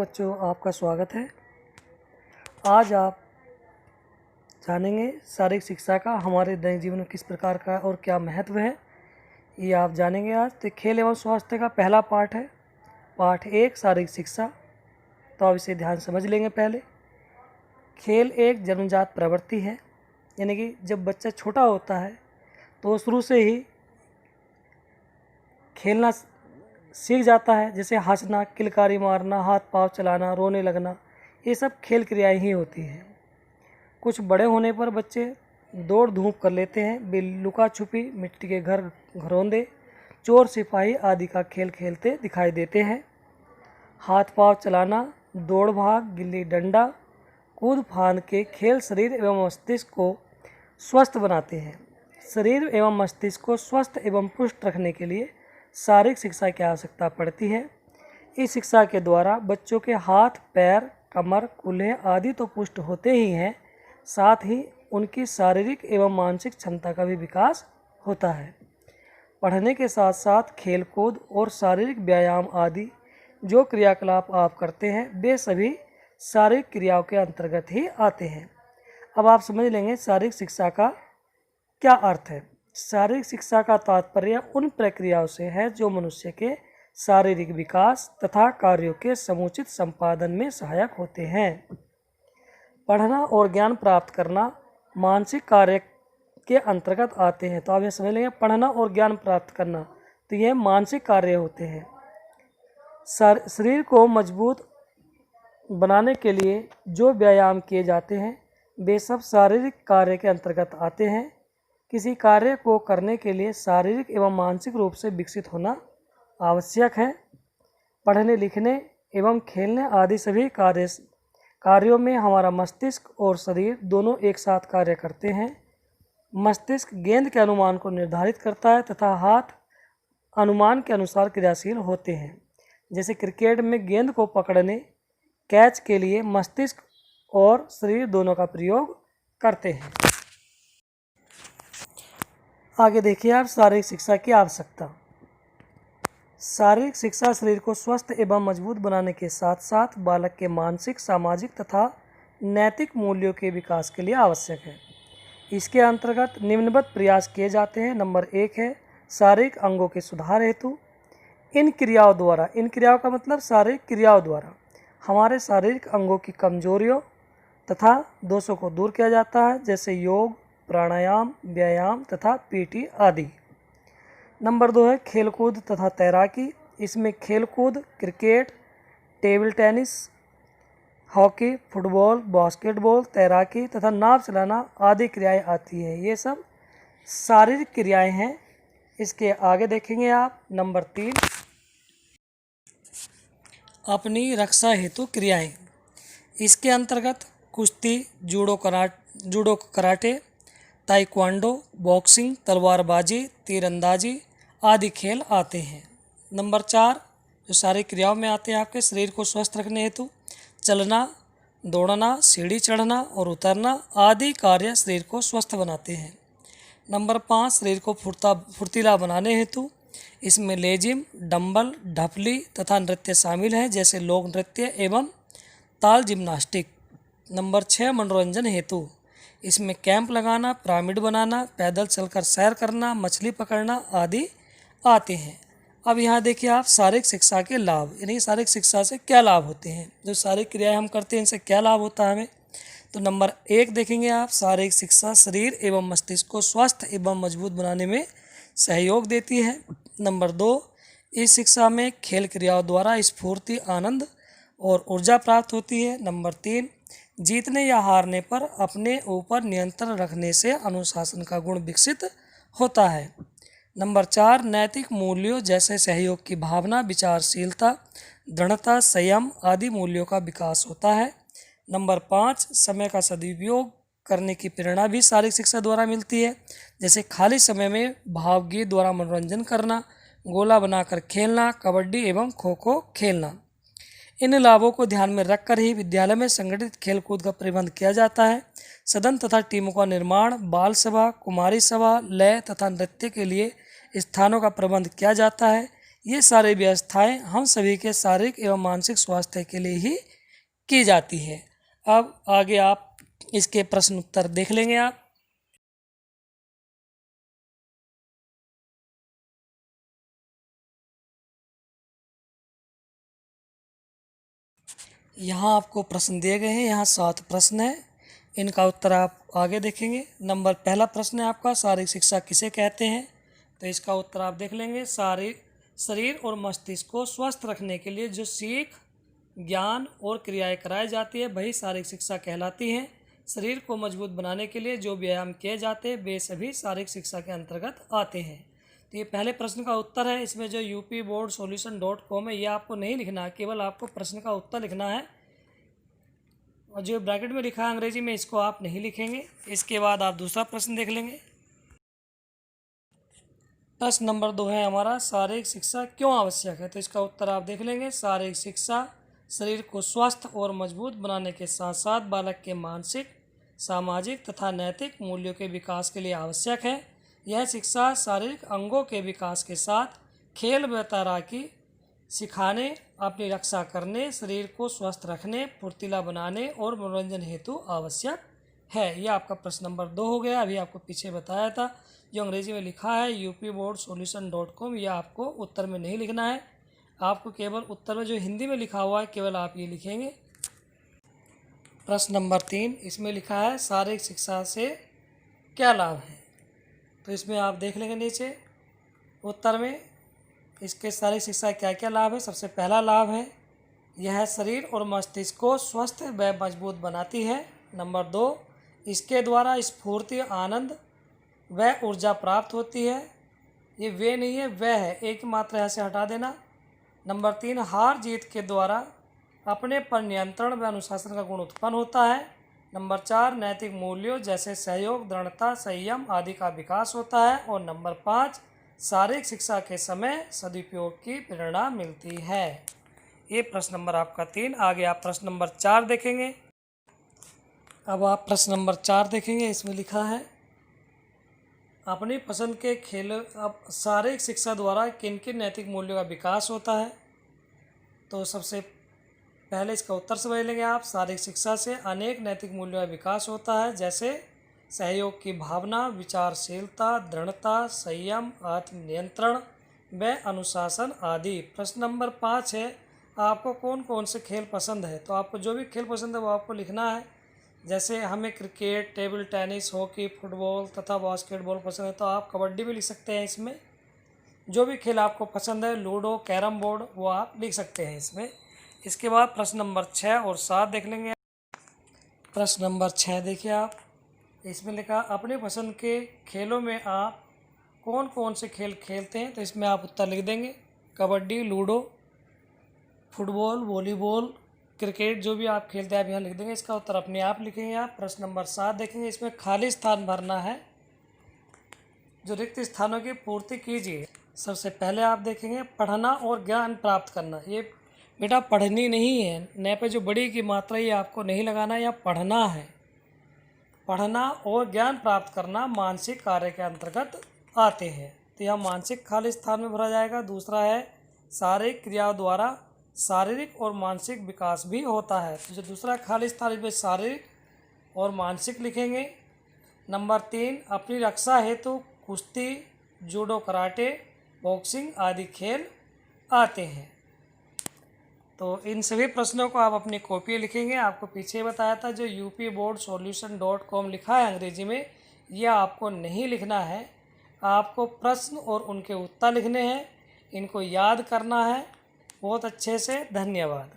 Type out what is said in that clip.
बच्चों, आपका स्वागत है। आज आप जानेंगे शारीरिक शिक्षा का हमारे दैनिक जीवन में किस प्रकार का और क्या महत्व है, ये आप जानेंगे आज। तो खेल एवं स्वास्थ्य का पहला पाठ है, पाठ 1 शारीरिक शिक्षा। तो आप इसे ध्यान समझ लेंगे। पहले, खेल एक जन्मजात प्रवृत्ति है, यानी कि जब बच्चा छोटा होता है तो शुरू से ही खेलना सीख जाता है। जैसे हंसना, किलकारी मारना, हाथ पाँव चलाना, रोने लगना, ये सब खेल क्रियाएं ही होती हैं। कुछ बड़े होने पर बच्चे दौड़ धूप कर लेते हैं। वे लुका छुपी, मिट्टी के घरौंदे, चोर सिपाही आदि का खेल खेलते दिखाई देते हैं। हाथ पाँव चलाना, दौड़ भाग, गिल्ली डंडा, कूद फांद के खेल शरीर एवं मस्तिष्क को स्वस्थ बनाते हैं। शरीर एवं मस्तिष्क को स्वस्थ एवं पुष्ट रखने के लिए शारीरिक शिक्षा की आवश्यकता पड़ती है। इस शिक्षा के द्वारा बच्चों के हाथ, पैर, कमर, कूल्हे आदि तो पुष्ट होते ही हैं, साथ ही उनकी शारीरिक एवं मानसिक क्षमता का भी विकास होता है। पढ़ने के साथ साथ खेलकूद और शारीरिक व्यायाम आदि जो क्रियाकलाप आप करते हैं, वे सभी शारीरिक क्रियाओं के अंतर्गत ही आते हैं। अब आप समझ लेंगे शारीरिक शिक्षा का क्या अर्थ है। शारीरिक शिक्षा का तात्पर्य उन प्रक्रियाओं से है जो मनुष्य के शारीरिक विकास तथा कार्यों के समुचित संपादन में सहायक होते हैं। पढ़ना और ज्ञान प्राप्त करना मानसिक कार्य के अंतर्गत आते हैं। तो आप ये समझ लेंगे, पढ़ना और ज्ञान प्राप्त करना, तो यह मानसिक कार्य होते हैं। शरीर को मजबूत बनाने के लिए जो व्यायाम किए जाते हैं, वे सब शारीरिक कार्य के अंतर्गत आते हैं। किसी कार्य को करने के लिए शारीरिक एवं मानसिक रूप से विकसित होना आवश्यक है। पढ़ने, लिखने एवं खेलने आदि सभी कार्यों में हमारा मस्तिष्क और शरीर दोनों एक साथ कार्य करते हैं। मस्तिष्क गेंद के अनुमान को निर्धारित करता है तथा हाथ अनुमान के अनुसार क्रियाशील होते हैं। जैसे क्रिकेट में गेंद को पकड़ने, कैच के लिए मस्तिष्क और शरीर दोनों का प्रयोग करते हैं। आगे देखिए आप, शारीरिक शिक्षा की आवश्यकता। शारीरिक शिक्षा शरीर को स्वस्थ एवं मजबूत बनाने के साथ साथ बालक के मानसिक, सामाजिक तथा नैतिक मूल्यों के विकास के लिए आवश्यक है। इसके अंतर्गत निम्नवत प्रयास किए जाते हैं। नंबर 1 है शारीरिक अंगों के सुधार हेतु। इन क्रियाओं का मतलब शारीरिक क्रियाओं द्वारा हमारे शारीरिक अंगों की कमजोरियों तथा दोषों को दूर किया जाता है, जैसे योग, प्राणायाम, व्यायाम तथा पीटी आदि। नंबर 2 है खेलकूद तथा तैराकी। इसमें खेलकूद cricket, table tennis, hockey, football, basketball, तैराकी तथा नाव चलाना आदि क्रियाएं आती हैं। ये सब शारीरिक क्रियाएं हैं। इसके आगे देखेंगे आप, नंबर 3 अपनी रक्षा हेतु क्रियाएं। इसके अंतर्गत कुश्ती, जूडो कराटे, ताइक्वांडो, बॉक्सिंग, तलवारबाजी, तीरंदाजी आदि खेल आते हैं। नंबर 4 जो शारीरिक क्रियाओं में आते हैं आपके शरीर को स्वस्थ रखने हेतु चलना, दौड़ना, सीढ़ी चढ़ना और उतरना आदि कार्य शरीर को स्वस्थ बनाते हैं। नंबर 5 शरीर को फुर्तीला बनाने हेतु इसमें लेजिम, डंबल, ढपली तथा नृत्य शामिल हैं, जैसे लोक नृत्य एवं ताल जिम्नास्टिक। नंबर 6 मनोरंजन हेतु इसमें कैंप लगाना, पिरामिड बनाना, पैदल चलकर सैर करना, मछली पकड़ना आदि आते हैं। अब यहाँ देखिए आप शारीरिक शिक्षा के लाभ, यानी शारीरिक शिक्षा से क्या लाभ होते हैं, जो शारीरिक क्रियाएं हम करते हैं इनसे क्या लाभ होता है हमें। तो नंबर 1 देखेंगे आप, शारीरिक शिक्षा शरीर एवं मस्तिष्क को स्वस्थ एवं मजबूत बनाने में सहयोग देती है। नंबर 2 इस शिक्षा में खेल क्रियाओं द्वारा स्फूर्ति, आनंद और ऊर्जा प्राप्त होती है। नंबर 3 जीतने या हारने पर अपने ऊपर नियंत्रण रखने से अनुशासन का गुण विकसित होता है। नंबर 4 नैतिक मूल्यों जैसे सहयोग की भावना, विचारशीलता, दृढ़ता, संयम आदि मूल्यों का विकास होता है। नंबर 5 समय का सदुपयोग करने की प्रेरणा भी शारीरिक शिक्षा द्वारा मिलती है, जैसे खाली समय में भावगीत द्वारा मनोरंजन करना, गोला बनाकर खेलना, कबड्डी एवं खो खो खेलना। इन लाभों को ध्यान में रखकर ही विद्यालय में संगठित खेलकूद का प्रबंध किया जाता है। सदन तथा टीमों का निर्माण, बाल सभा, कुमारी सभा, लय तथा नृत्य के लिए स्थानों का प्रबंध किया जाता है। ये सारी व्यवस्थाएं हम सभी के शारीरिक एवं मानसिक स्वास्थ्य के लिए ही की जाती है। अब आगे आप इसके प्रश्न उत्तर देख लेंगे आप। यहाँ आपको प्रश्न दिए गए हैं, यहाँ 7 प्रश्न हैं, इनका उत्तर आप आगे देखेंगे। पहला प्रश्न है आपका, शारीरिक शिक्षा किसे कहते हैं? तो इसका उत्तर आप देख लेंगे। शरीर और मस्तिष्क को स्वस्थ रखने के लिए जो सीख, ज्ञान और क्रियाएं कराई जाती है वही शारीरिक शिक्षा कहलाती हैं। शरीर को मजबूत बनाने के लिए जो व्यायाम किए जाते हैं वे सभी शारीरिक शिक्षा के अंतर्गत आते हैं। तो ये पहले प्रश्न का उत्तर है। इसमें जो upboardsolution.com है, ये आपको नहीं लिखना है, केवल आपको प्रश्न का उत्तर लिखना है, और जो ब्रैकेट में लिखा है अंग्रेजी में इसको आप नहीं लिखेंगे। इसके बाद आप दूसरा प्रश्न देख लेंगे। प्रश्न नंबर 2 है हमारा, शारीरिक शिक्षा क्यों आवश्यक है? तो इसका उत्तर आप देख लेंगे। शारीरिक शिक्षा शरीर को स्वस्थ और मजबूत बनाने के साथ साथ बालक के मानसिक, सामाजिक तथा नैतिक मूल्यों के विकास के लिए आवश्यक है। यह शिक्षा शारीरिक अंगों के विकास के साथ खेल व तैराकी सिखाने, अपनी रक्षा करने, शरीर को स्वस्थ रखने, फुर्तीला बनाने और मनोरंजन हेतु आवश्यक है। यह आपका प्रश्न नंबर 2 हो गया। अभी आपको पीछे बताया था, जो अंग्रेजी में लिखा है upboardsolution.com, यह आपको उत्तर में नहीं लिखना है, आपको केवल उत्तर में जो हिंदी में लिखा हुआ है केवल आप ये लिखेंगे। प्रश्न नंबर 3, इसमें लिखा है शारीरिक शिक्षा से क्या लाभ है? तो इसमें आप देख लेंगे नीचे उत्तर में, इसके शारीरिक शिक्षा क्या क्या लाभ है। सबसे पहला लाभ है, यह शरीर और मस्तिष्क को स्वस्थ व मजबूत बनाती है। नंबर 2, इसके द्वारा स्फूर्ति, आनंद व ऊर्जा प्राप्त होती है। ये वे नहीं है, वह है, एक मात्रा यहाँ से हटा देना। नंबर 3, हार जीत के द्वारा अपने पर नियंत्रण व अनुशासन का गुण उत्पन्न होता है। नंबर 4, नैतिक मूल्यों जैसे सहयोग, दृढ़ता, संयम आदि का विकास होता है। और नंबर 5, शारीरिक शिक्षा के समय सदुपयोग की प्रेरणा मिलती है। ये प्रश्न नंबर आपका 3। आगे आप प्रश्न नंबर 4 देखेंगे। अब आप प्रश्न नंबर 4 देखेंगे। इसमें लिखा है, अपनी पसंद के खेल, अब शारीरिक शिक्षा द्वारा किन किन नैतिक मूल्यों का विकास होता है? तो सबसे पहले इसका उत्तर समझ लेंगे आप। शारीरिक शिक्षा से अनेक नैतिक मूल्यों का विकास होता है, जैसे सहयोग की भावना, विचारशीलता, दृढ़ता, संयम, आत्मनियंत्रण व अनुशासन आदि। प्रश्न नंबर 5 है, आपको कौन कौन से खेल पसंद है? तो आपको जो भी खेल पसंद है वो आपको लिखना है। जैसे हमें cricket, table tennis, hockey, football तथा बास्केटबॉल पसंद है, तो आप कबड्डी भी लिख सकते हैं इसमें। जो भी खेल आपको पसंद है, लूडो, कैरम बोर्ड, वो आप लिख सकते हैं इसमें। इसके बाद प्रश्न नंबर 6 और 7 देख लेंगे। प्रश्न नंबर 6 देखिए आप, इसमें लिखा, अपनी पसंद के खेलों में आप कौन कौन से खेल खेलते हैं? तो इसमें आप उत्तर लिख देंगे। Kabaddi, ludo, football, volleyball, cricket, जो भी आप खेलते हैं आप यहाँ लिख देंगे। इसका उत्तर अपने आप लिखेंगे आप। प्रश्न नंबर 7 देखेंगे। इसमें खाली स्थान भरना है, जो रिक्त स्थानों की पूर्ति कीजिए। सबसे पहले आप देखेंगे, पढ़ना और ज्ञान प्राप्त करना। ये बेटा पढ़नी नहीं है, न पे जो बड़ी की मात्रा ये आपको नहीं लगाना है, या पढ़ना है। पढ़ना और ज्ञान प्राप्त करना मानसिक कार्य के अंतर्गत आते हैं, तो यह मानसिक खाली स्थान में भरा जाएगा। दूसरा है, शारीरिक क्रियाओं द्वारा शारीरिक और मानसिक विकास भी होता है, तो जो दूसरा खाली स्थान इसमें शारीरिक और मानसिक लिखेंगे। नंबर 3, अपनी रक्षा हेतु कुश्ती, जूडो, कराटे, बॉक्सिंग आदि खेल आते हैं। तो इन सभी प्रश्नों को आप अपनी कॉपी लिखेंगे। आपको पीछे बताया था, जो upboardsolution.com लिखा है अंग्रेजी में, यह आपको नहीं लिखना है, आपको प्रश्न और उनके उत्तर लिखने हैं, इनको याद करना है बहुत अच्छे से। धन्यवाद।